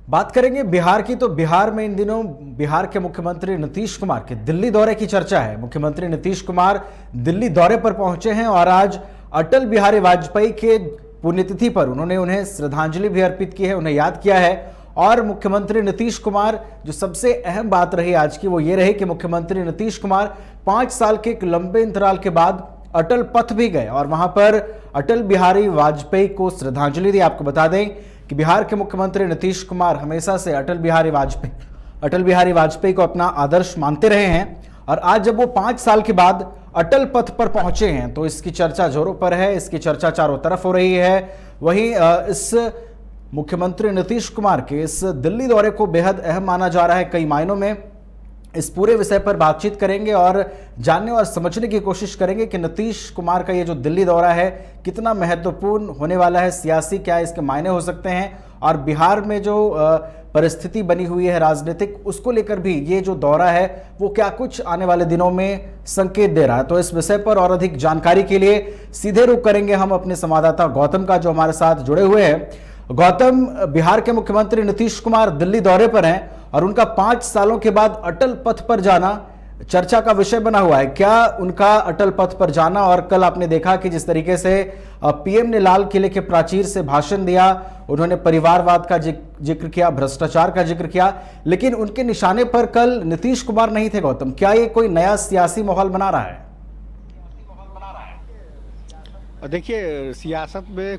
बात करेंगे बिहार की। तो बिहार में इन दिनों बिहार के मुख्यमंत्री नीतीश कुमार के दिल्ली दौरे की चर्चा है। मुख्यमंत्री नीतीश कुमार दिल्ली दौरे पर पहुंचे हैं और आज अटल बिहारी वाजपेयी के पुण्यतिथि पर उन्हें श्रद्धांजलि भी अर्पित की है, उन्हें याद किया है। और मुख्यमंत्री नीतीश कुमार, जो सबसे अहम बात रही आज की, वो ये रही कि मुख्यमंत्री नीतीश कुमार 5 साल के एक लंबे अंतराल के बाद अटल पथ भी गए और वहां पर अटल बिहारी वाजपेयी को श्रद्धांजलि दी। आपको बता दें कि बिहार के मुख्यमंत्री नीतीश कुमार हमेशा से अटल बिहारी वाजपेयी को अपना आदर्श मानते रहे हैं और आज जब वो 5 साल के बाद अटल पथ पर पहुंचे हैं तो इसकी चर्चा जोरों पर है, इसकी चर्चा चारों तरफ हो रही है। वहीं इस मुख्यमंत्री नीतीश कुमार के इस दिल्ली दौरे को बेहद अहम माना जा रहा है कई मायनों में। इस पूरे विषय पर बातचीत करेंगे और जानने और समझने की कोशिश करेंगे कि नीतीश कुमार का ये जो दिल्ली दौरा है कितना महत्वपूर्ण होने वाला है, सियासी क्या इसके मायने हो सकते हैं, और बिहार में जो परिस्थिति बनी हुई है राजनीतिक, उसको लेकर भी ये जो दौरा है वो क्या कुछ आने वाले दिनों में संकेत दे रहा है। तो इस विषय पर और अधिक जानकारी के लिए सीधे रुख करेंगे हम अपने संवाददाता गौतम का, जो हमारे साथ जुड़े हुए हैं। गौतम, बिहार के मुख्यमंत्री नीतीश कुमार दिल्ली दौरे पर हैं और उनका 5 सालों के बाद अटल पथ पर जाना चर्चा का विषय बना हुआ है। क्या उनका अटल पथ पर जाना, और कल आपने देखा कि जिस तरीके से पीएम ने लाल किले के प्राचीर से भाषण दिया, उन्होंने परिवारवाद का जिक्र किया, भ्रष्टाचार का जिक्र किया, लेकिन उनके निशाने पर कल नीतीश कुमार नहीं थे। गौतम, क्या ये कोई नया सियासी माहौल बना रहा है? देखिए, सियासत में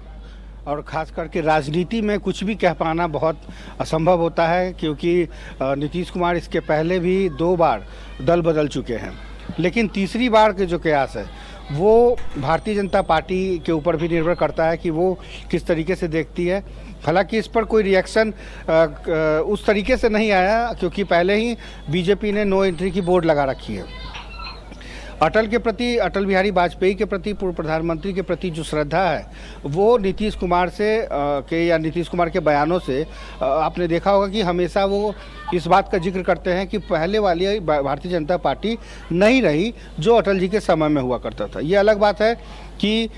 और ख़ास करके राजनीति में कुछ भी कह पाना बहुत असंभव होता है, क्योंकि नीतीश कुमार इसके पहले भी 2 बार दल बदल चुके हैं। लेकिन तीसरी बार के जो कयास है वो भारतीय जनता पार्टी के ऊपर भी निर्भर करता है कि वो किस तरीके से देखती है। हालांकि इस पर कोई रिएक्शन उस तरीके से नहीं आया, क्योंकि पहले ही बीजेपी ने नो एंट्री की बोर्ड लगा रखी है। अटल के प्रति, अटल बिहारी वाजपेयी के प्रति, पूर्व प्रधानमंत्री के प्रति जो श्रद्धा है वो नीतीश कुमार या नीतीश कुमार के बयानों से आपने देखा होगा कि हमेशा वो इस बात का जिक्र करते हैं कि पहले वाली भारतीय जनता पार्टी नहीं रही जो अटल जी के समय में हुआ करता था। ये अलग बात है कि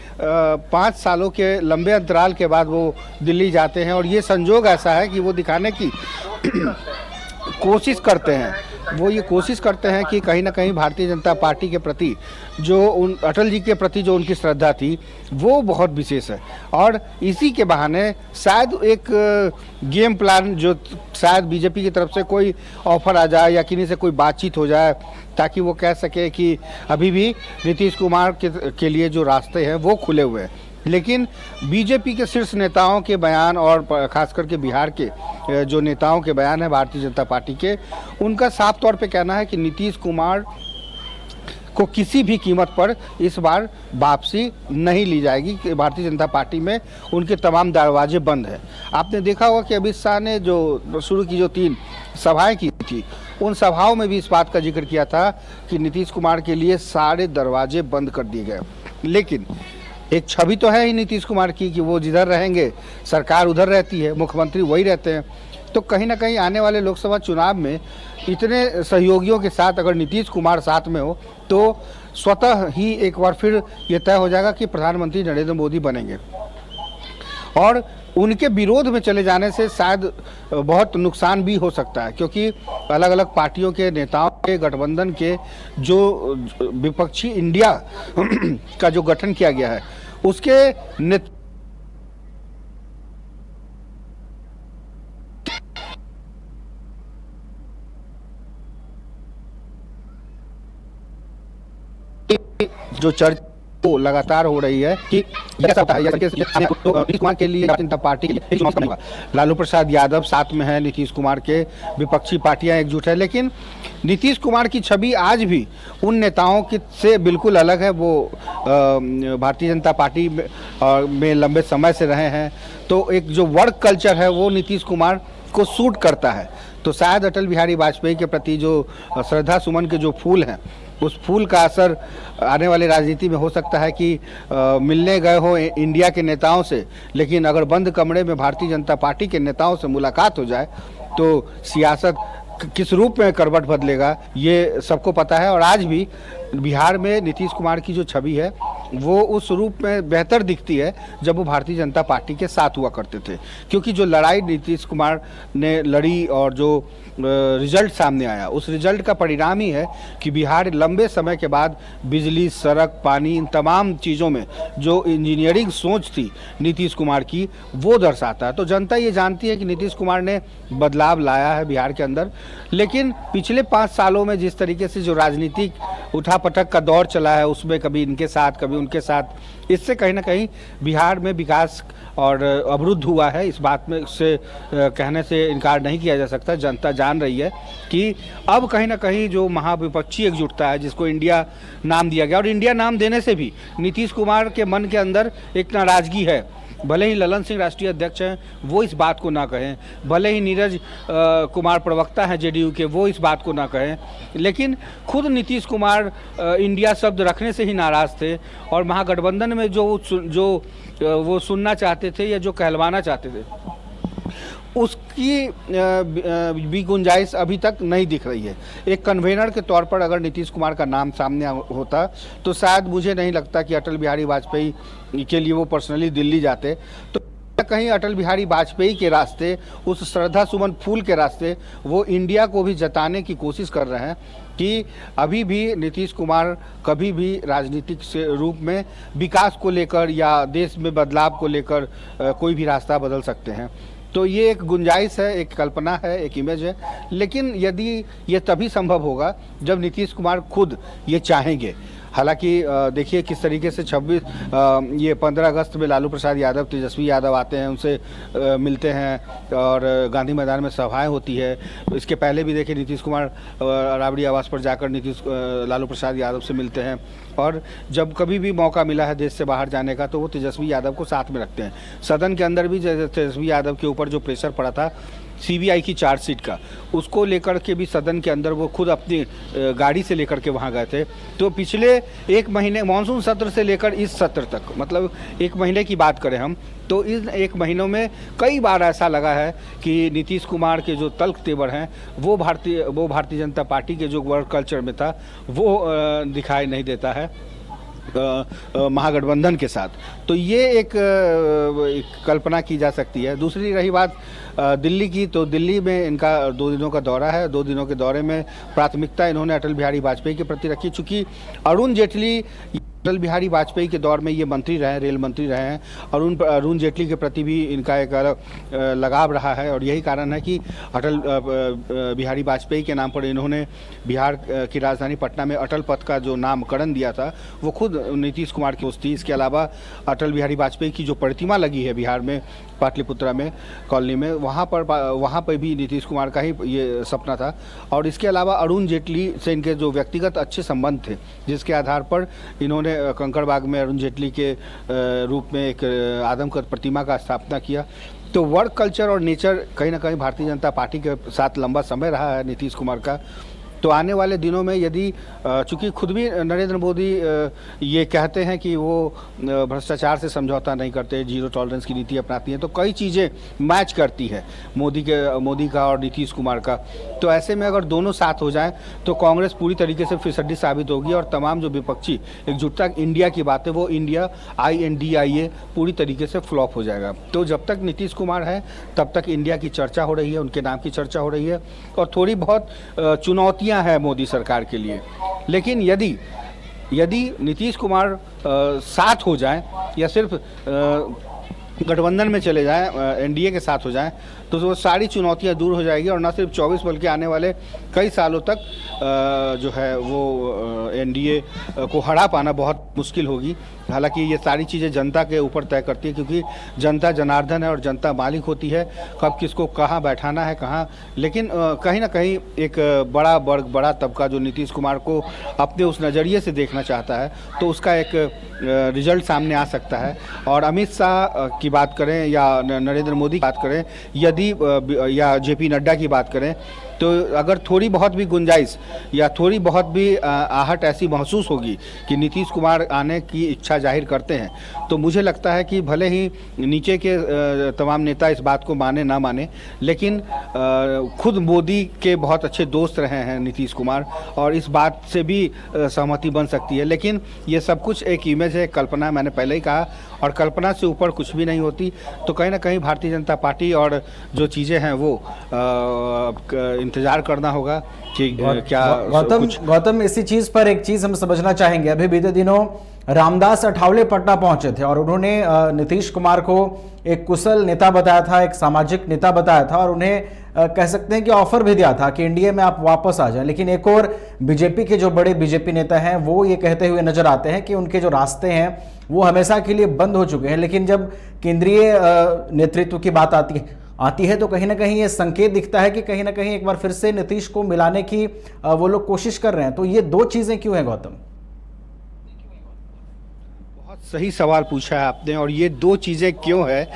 5 सालों के लंबे अंतराल के बाद वो दिल्ली जाते हैं और ये संजोग ऐसा है कि वो दिखाने की कोशिश करते हैं, वो ये कोशिश करते हैं कि कहीं ना कहीं भारतीय जनता पार्टी के प्रति जो अटल जी के प्रति जो उनकी श्रद्धा थी वो बहुत विशेष है। और इसी के बहाने शायद एक गेम प्लान, जो शायद बीजेपी की तरफ से कोई ऑफर आ जाए या किन्हीं से कोई बातचीत हो जाए, ताकि वो कह सके कि अभी भी नीतीश कुमार के लिए जो रास्ते हैं वो खुले हुए हैं। लेकिन बीजेपी के शीर्ष नेताओं के बयान और खास करके बिहार के जो नेताओं के बयान है भारतीय जनता पार्टी के, उनका साफ तौर पे कहना है कि नीतीश कुमार को किसी भी कीमत पर इस बार वापसी नहीं ली जाएगी, कि भारतीय जनता पार्टी में उनके तमाम दरवाजे बंद हैं। आपने देखा होगा कि अमित शाह ने जो शुरू की जो 3 सभाएं की थी, उन सभाओं में भी इस बात का जिक्र किया था कि नीतीश कुमार के लिए सारे दरवाजे बंद कर दिए गए। लेकिन एक छवि तो है ही नीतीश कुमार की कि वो जिधर रहेंगे सरकार उधर रहती है, मुख्यमंत्री वही रहते हैं। तो कहीं ना कहीं आने वाले लोकसभा चुनाव में इतने सहयोगियों के साथ अगर नीतीश कुमार साथ में हो तो स्वतः ही एक बार फिर ये तय हो जाएगा कि प्रधानमंत्री नरेंद्र मोदी बनेंगे। और उनके विरोध में चले जाने से शायद बहुत नुकसान भी हो सकता है, क्योंकि अलग अलग पार्टियों के नेताओं के गठबंधन के जो विपक्षी इंडिया का जो गठन किया गया है उसके जो चर्चा तो लगातार हो रही है कि नीतीश कुमार के लिए जनता पार्टी के लिए चुनाव होगा। लालू प्रसाद यादव साथ में है, नीतीश कुमार के विपक्षी पार्टियां एकजुट है, लेकिन नीतीश कुमार की छवि आज भी उन नेताओं की से बिल्कुल अलग है। वो भारतीय जनता पार्टी में लंबे समय से रहे हैं, तो एक जो वर्क कल्चर है वो नीतीश कुमार को सूट करता है। तो शायद अटल बिहारी वाजपेयी के प्रति जो श्रद्धा सुमन के जो फूल हैं, उस फूल का असर आने वाली राजनीति में हो सकता है कि मिलने गए हो इंडिया के नेताओं से, लेकिन अगर बंद कमरे में भारतीय जनता पार्टी के नेताओं से मुलाकात हो जाए तो सियासत किस रूप में करवट बदलेगा ये सबको पता है। और आज भी बिहार में नीतीश कुमार की जो छवि है वो उस रूप में बेहतर दिखती है जब वो भारतीय जनता पार्टी के साथ हुआ करते थे। क्योंकि जो लड़ाई नीतीश कुमार ने लड़ी और जो रिजल्ट सामने आया, उस रिजल्ट का परिणाम ही है कि बिहार लंबे समय के बाद बिजली, सड़क, पानी, इन तमाम चीज़ों में जो इंजीनियरिंग सोच थी नीतीश कुमार की, वो दर्शाता है। तो जनता ये जानती है कि नीतीश कुमार ने बदलाव लाया है बिहार के अंदर। लेकिन पिछले 5 सालों में जिस तरीके से जो राजनीतिक उठापटक का दौर चला है, उसमें कभी इनके साथ कभी उनके साथ, इससे कहीं ना कहीं बिहार में विकास और अवरुद्ध हुआ है। इस बात में से कहने से इनकार नहीं किया जा सकता। जनता जान रही है कि अब कहीं ना कहीं जो महाविपक्षी एकजुटता है, जिसको इंडिया नाम दिया गया, और इंडिया नाम देने से भी नीतीश कुमार के मन के अंदर एक नाराजगी है। भले ही ललन सिंह राष्ट्रीय अध्यक्ष हैं, वो इस बात को ना कहें, भले ही नीरज कुमार प्रवक्ता हैं जेडीयू के, वो इस बात को ना कहें, लेकिन खुद नीतीश कुमार इंडिया शब्द रखने से ही नाराज़ थे। और महागठबंधन में जो वो सुनना चाहते थे या जो कहलवाना चाहते थे, उसकी भी गुंजाइश अभी तक नहीं दिख रही है। एक कन्वेनर के तौर पर अगर नीतीश कुमार का नाम सामने होता तो शायद मुझे नहीं लगता कि अटल बिहारी वाजपेयी के लिए वो पर्सनली दिल्ली जाते। तो कहीं अटल बिहारी वाजपेयी के रास्ते, उस श्रद्धा सुमन फूल के रास्ते, वो इंडिया को भी जताने की कोशिश कर रहे हैं कि अभी भी नीतीश कुमार कभी भी राजनीतिक से रूप में विकास को लेकर या देश में बदलाव को लेकर कोई भी रास्ता बदल सकते हैं। तो ये एक गुंजाइश है, एक कल्पना है, एक इमेज है। लेकिन यदि ये तभी संभव होगा जब नीतीश कुमार खुद ये चाहेंगे। हालांकि देखिए किस तरीके से 15 अगस्त में लालू प्रसाद यादव, तेजस्वी यादव आते हैं, उनसे मिलते हैं और गांधी मैदान में सभाएं होती है। इसके पहले भी देखिए नीतीश कुमार राबड़ी आवास पर जाकर लालू प्रसाद यादव से मिलते हैं। और जब कभी भी मौका मिला है देश से बाहर जाने का, तो वो तेजस्वी यादव को साथ में रखते हैं। सदन के अंदर भी तेजस्वी यादव के ऊपर जो प्रेशर पड़ा था सीबीआई की चार्जशीट का, उसको लेकर के भी सदन के अंदर वो खुद अपनी गाड़ी से लेकर के वहाँ गए थे। तो पिछले 1 महीने, मानसून सत्र से लेकर इस सत्र तक, मतलब 1 महीने की बात करें हम, तो इन 1 महीनों में कई बार ऐसा लगा है कि नीतीश कुमार के जो तल्ख तेवर हैं वो भारतीय जनता पार्टी के जो वर्क कल्चर में था वो दिखाई नहीं देता है महागठबंधन के साथ। तो ये एक कल्पना की जा सकती है। दूसरी रही बात दिल्ली की, तो दिल्ली में इनका 2 दिनों का दौरा है। 2 दिनों के दौरे में प्राथमिकता इन्होंने अटल बिहारी वाजपेयी के प्रति रखी। चूँकि अरुण जेटली अटल बिहारी वाजपेयी के दौर में ये मंत्री रहे, रेल मंत्री रहे हैं, और अरुण जेटली के प्रति भी इनका एक लगाव रहा है। और यही कारण है कि अटल बिहारी वाजपेयी के नाम पर इन्होंने बिहार की राजधानी पटना में अटल पथ का जो नामकरण दिया था वो खुद नीतीश कुमार की थी। इसके अलावा अटल बिहारी वाजपेयी की जो प्रतिमा लगी है बिहार में, पाटलिपुत्रा में, कॉलोनी में, वहाँ पर भी नीतीश कुमार का ही ये सपना था। और इसके अलावा अरुण जेटली से इनके जो व्यक्तिगत अच्छे संबंध थे, जिसके आधार पर इन्होंने कंकड़बाग में अरुण जेटली के रूप में एक आदमकद प्रतिमा का स्थापना किया। तो वर्क कल्चर और नेचर कहीं ना कहीं भारतीय जनता पार्टी के साथ लंबा समय रहा है नीतीश कुमार का। तो आने वाले दिनों में यदि चूँकि खुद भी नरेंद्र मोदी ये कहते हैं कि वो भ्रष्टाचार से समझौता नहीं करते, जीरो टॉलरेंस की नीति अपनाती हैं, तो कई चीज़ें मैच करती है मोदी का और नीतीश कुमार का। तो ऐसे में अगर दोनों साथ हो जाएं तो कांग्रेस पूरी तरीके से फिसड्डी साबित होगी और तमाम जो विपक्षी एकजुटता इंडिया की बात है वो इंडिया INDIA पूरी तरीके से फ्लॉप हो जाएगा। तो जब तक नीतीश कुमार है तब तक इंडिया की चर्चा हो रही है, उनके नाम की चर्चा हो रही है और थोड़ी बहुत चुनौतियाँ है मोदी सरकार के लिए। लेकिन यदि नीतीश कुमार साथ हो जाएं या सिर्फ गठबंधन में चले जाएं, NDA के साथ हो जाएं, तो वो सारी चुनौतियां दूर हो जाएगी। और न सिर्फ 24 बल्कि आने वाले कई सालों तक जो है वो NDA को हरा पाना बहुत मुश्किल होगी। हालांकि ये सारी चीज़ें जनता के ऊपर तय करती है, क्योंकि जनता जनार्दन है और जनता मालिक होती है, कब किसको कहाँ बैठाना है कहाँ। लेकिन कहीं ना कहीं एक बड़ा वर्ग, बड़ा तबका जो नीतीश कुमार को अपने उस नज़रिए से देखना चाहता है, तो उसका एक रिजल्ट सामने आ सकता है। और अमित शाह की बात करें या नरेंद्र मोदी की बात करें, या JP नड्डा की बात करें, तो अगर थोड़ी बहुत भी गुंजाइश या थोड़ी बहुत भी आहट ऐसी महसूस होगी कि नीतीश कुमार आने की इच्छा जाहिर करते हैं, तो मुझे लगता है कि भले ही नीचे के तमाम नेता इस बात को माने ना माने, लेकिन खुद मोदी के बहुत अच्छे दोस्त रहे हैं नीतीश कुमार, और इस बात से भी सहमति बन सकती है। लेकिन ये सब कुछ एक इमेज है, कल्पना, मैंने पहले ही कहा, और कल्पना से ऊपर कुछ भी नहीं होती। तो कहीं ना कहीं भारतीय जनता पार्टी और जो चीज़ें हैं वो इंतज़ार करना होगा कि क्या गौतम इसी चीज़ पर एक चीज़ हम समझना चाहेंगे। अभी बीते दिनों रामदास अठावले पटना पहुंचे थे और उन्होंने नीतीश कुमार को एक कुशल नेता बताया था, एक सामाजिक नेता बताया था, और उन्हें कह सकते हैं कि ऑफर भी दिया था कि एनडीए में आप वापस आ जाएं। लेकिन एक और बीजेपी के जो बड़े बीजेपी नेता हैं वो ये कहते हुए नजर आते हैं कि उनके जो रास्ते हैं वो हमेशा के लिए बंद हो चुके हैं। लेकिन जब केंद्रीय नेतृत्व की बात आती है तो कहीं ना कहीं ये संकेत दिखता है कि कहीं ना कहीं एक बार फिर से नीतीश को मिलाने की वो लोग कोशिश कर रहे हैं। तो ये दो चीजें क्यों हैं गौतम? बहुत सही सवाल पूछा है आपने, और ये दो चीज़ें क्यों है,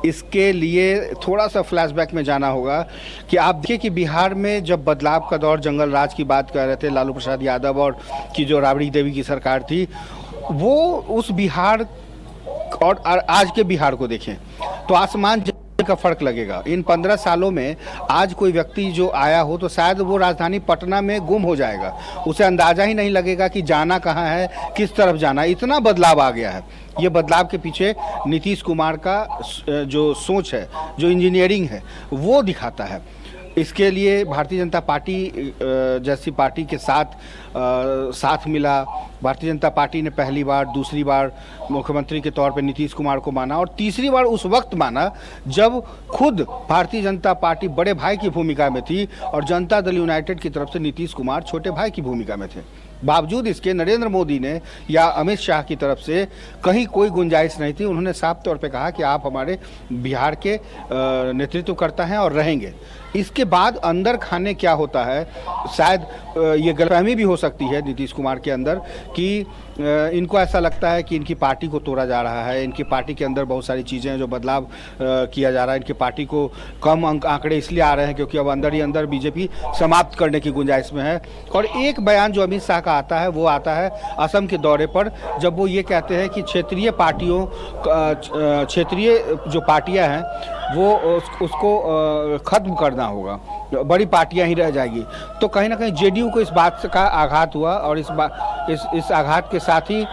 इसके लिए थोड़ा सा फ्लैशबैक में जाना होगा कि आप देखिए कि बिहार में जब बदलाव का दौर, जंगल राज की बात कर रहे थे लालू प्रसाद यादव और की जो राबड़ी देवी की सरकार थी, वो उस बिहार और आज के बिहार को देखें तो आसमान का फर्क लगेगा। इन 15 सालों में आज कोई व्यक्ति जो आया हो तो शायद वो राजधानी पटना में गुम हो जाएगा, उसे अंदाजा ही नहीं लगेगा कि जाना कहाँ है, किस तरफ जाना। इतना बदलाव आ गया है। ये बदलाव के पीछे नीतीश कुमार का जो सोच है, जो इंजीनियरिंग है, वो दिखाता है। इसके लिए भारतीय जनता पार्टी जैसी पार्टी के साथ मिला। भारतीय जनता पार्टी ने पहली बार, दूसरी बार मुख्यमंत्री के तौर पे नीतीश कुमार को माना, और तीसरी बार उस वक्त माना जब खुद भारतीय जनता पार्टी बड़े भाई की भूमिका में थी और जनता दल यूनाइटेड की तरफ से नीतीश कुमार छोटे भाई की भूमिका में थे। बावजूद इसके नरेंद्र मोदी ने या अमित शाह की तरफ से कहीं कोई गुंजाइश नहीं थी। उन्होंने साफ तौर पे कहा कि आप हमारे बिहार के नेतृत्व करता हैं और रहेंगे। इसके बाद अंदर खाने क्या होता है, शायद ये गलतफहमी भी हो सकती है नीतीश कुमार के अंदर कि इनको ऐसा लगता है कि इनकी पार्टी को तोड़ा जा रहा है, इनकी पार्टी के अंदर बहुत सारी चीज़ें हैं जो बदलाव किया जा रहा है। इनकी पार्टी को कम आंकड़े इसलिए आ रहे हैं क्योंकि अब अंदर ही अंदर बीजेपी समाप्त करने की गुंजाइश में है। और एक बयान जो अमित शाह का आता है वो आता है असम के दौरे पर, जब वो ये कहते हैं कि क्षेत्रीय जो पार्टियां हैं वो उसको ख़त्म करना होगा, बड़ी पार्टियां ही रह जाएगी। तो कहीं ना कहीं जेडीयू को इस बात का आघात हुआ, और इस आघात के साथ ही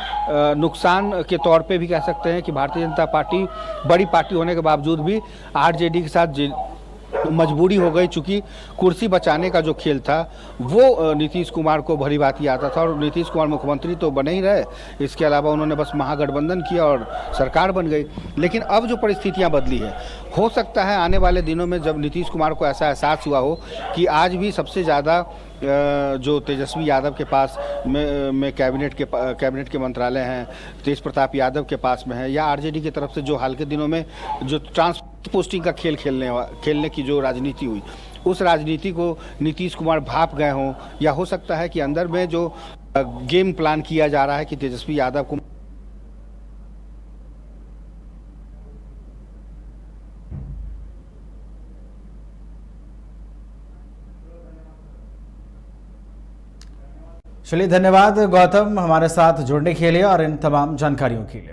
नुकसान के तौर पे भी कह सकते हैं कि भारतीय जनता पार्टी बड़ी पार्टी होने के बावजूद भी आरजेडी के साथ मजबूरी हो गई, चूंकि कुर्सी बचाने का जो खेल था वो नीतीश कुमार को भली भांति आता था, और नीतीश कुमार मुख्यमंत्री तो बने ही रहे, इसके अलावा उन्होंने बस महागठबंधन किया और सरकार बन गई। लेकिन अब जो परिस्थितियां बदली है, हो सकता है आने वाले दिनों में जब नीतीश कुमार को ऐसा एहसास हुआ हो कि आज भी सबसे ज़्यादा जो तेजस्वी यादव के पास में कैबिनेट के मंत्रालय हैं, तेज प्रताप यादव के पास में है, या आरजेडी की तरफ से जो हाल के दिनों में जो पोस्टिंग का खेल खेलने की जो राजनीति हुई, उस राजनीति को नीतीश कुमार भाप गए हों, या हो सकता है कि अंदर में जो गेम प्लान किया जा रहा है कि तेजस्वी यादव को चलिए, धन्यवाद गौतम हमारे साथ जुड़ने के लिए और इन तमाम जानकारियों के लिए।